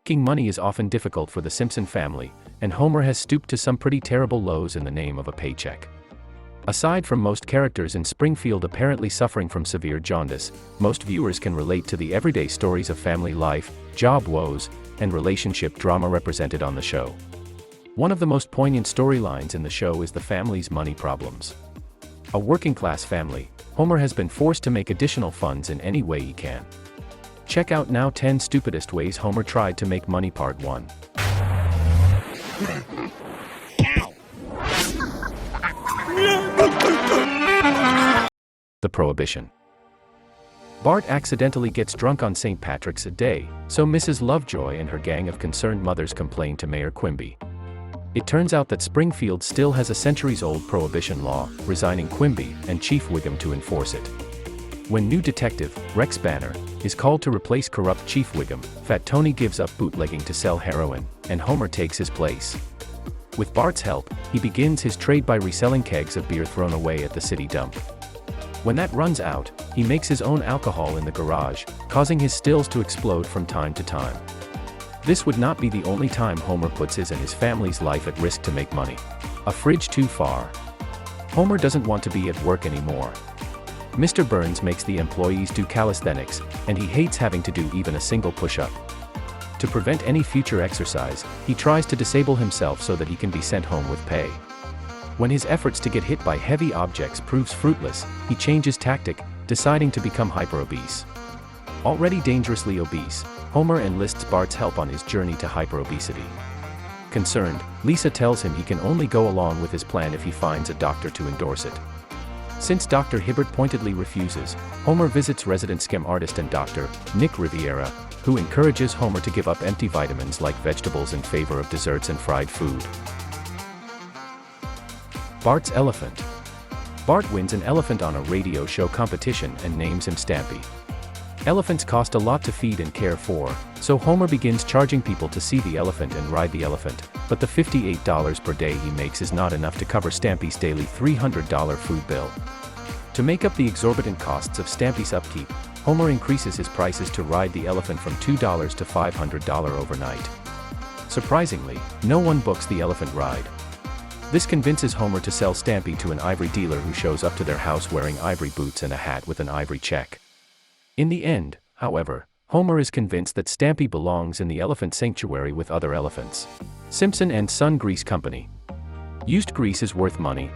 Making money is often difficult for the Simpson family, and Homer has stooped to some pretty terrible lows in the name of a paycheck. Aside from most characters in Springfield apparently suffering from severe jaundice, most viewers can relate to the everyday stories of family life, job woes, and relationship drama represented on the show. One of the most poignant storylines in the show is the family's money problems. A working-class family, Homer has been forced to make additional funds in any way he can. Check out now 10 Stupidest Ways Homer Tried to Make Money Part 1. The Prohibition. Bart accidentally gets drunk on St. Patrick's Day, so Mrs. Lovejoy and her gang of concerned mothers complain to Mayor Quimby. It turns out that Springfield still has a centuries-old prohibition law, resigning Quimby and Chief Wiggum to enforce it. When new detective, Rex Banner, is called to replace corrupt Chief Wiggum, Fat Tony gives up bootlegging to sell heroin, and Homer takes his place. With Bart's help, he begins his trade by reselling kegs of beer thrown away at the city dump. When that runs out, he makes his own alcohol in the garage, causing his stills to explode from time to time. This would not be the only time Homer puts his and his family's life at risk to make money. A fridge too far. Homer doesn't want to be at work anymore. Mr. Burns makes the employees do calisthenics, and he hates having to do even a single push-up. To prevent any future exercise, he tries to disable himself so that he can be sent home with pay. When his efforts to get hit by heavy objects proves fruitless, he changes tactic, deciding to become hyperobese. Already dangerously obese, Homer enlists Bart's help on his journey to hyperobesity. Concerned, Lisa tells him he can only go along with his plan if he finds a doctor to endorse it. Since Dr. Hibbert pointedly refuses, Homer visits resident scam artist and doctor, Nick Riviera, who encourages Homer to give up empty vitamins like vegetables in favor of desserts and fried food. Bart's Elephant. Bart wins an elephant on a radio show competition and names him Stampy. Elephants cost a lot to feed and care for, so Homer begins charging people to see the elephant and ride the elephant, but the $58 per day he makes is not enough to cover Stampy's daily $300 food bill. To make up the exorbitant costs of Stampy's upkeep, Homer increases his prices to ride the elephant from $2 to $500 overnight. Surprisingly, no one books the elephant ride. This convinces Homer to sell Stampy to an ivory dealer who shows up to their house wearing ivory boots and a hat with an ivory check. In the end, however, Homer is convinced that Stampy belongs in the elephant sanctuary with other elephants. Simpson and Son Grease Company. Used grease is worth money.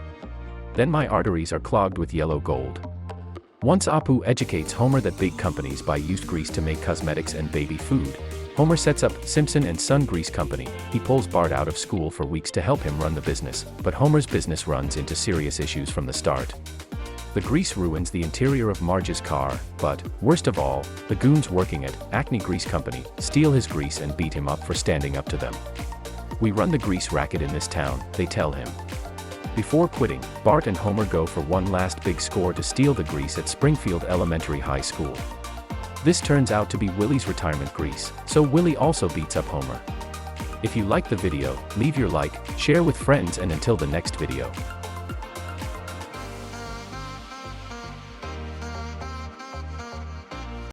Then my arteries are clogged with yellow gold. Once Apu educates Homer that big companies buy used grease to make cosmetics and baby food, Homer sets up Simpson and Son Grease Company. He pulls Bart out of school for weeks to help him run the business, but Homer's business runs into serious issues from the start. The grease ruins the interior of Marge's car, but, worst of all, the goons working at Acne Grease Company steal his grease and beat him up for standing up to them. "We run the grease racket in this town," they tell him. Before quitting, Bart and Homer go for one last big score to steal the grease at Springfield Elementary High School. This turns out to be Willie's retirement grease, so Willie also beats up Homer. If you liked the video, leave your like, share with friends, and until the next video.